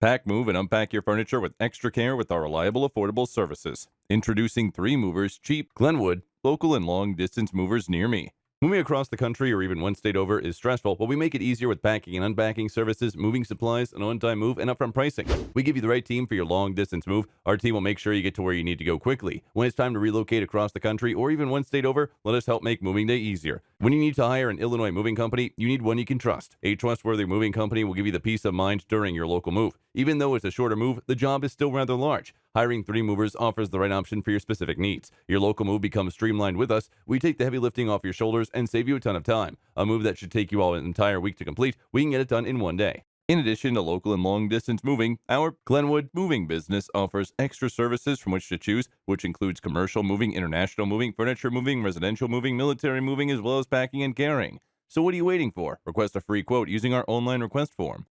Pack, move, and unpack your furniture with extra care with our reliable, affordable services. Introducing 3 Movers, cheap, Glenwood, local and long-distance movers near me. Moving across the country or even one state over is stressful, but we make it easier with packing and unpacking services, moving supplies, an on-time move, and upfront pricing. We give you the right team for your long-distance move. Our team will make sure you get to where you need to go quickly. When it's time to relocate across the country or even one state over, let us help make moving day easier. When you need to hire an Illinois moving company, you need one you can trust. A trustworthy moving company will give you the peace of mind during your local move. Even though it's a shorter move, the job is still rather large. Hiring 3 Movers offers the right option for your specific needs. Your local move becomes streamlined with us. We take the heavy lifting off your shoulders and save you a ton of time. A move that should take you all an entire week to complete, we can get it done in one day. In addition to local and long distance moving, our Glenwood moving business offers extra services from which to choose, which includes commercial moving, international moving, furniture moving, residential moving, military moving, as well as packing and carrying. So what are you waiting for? Request a free quote using our online request form.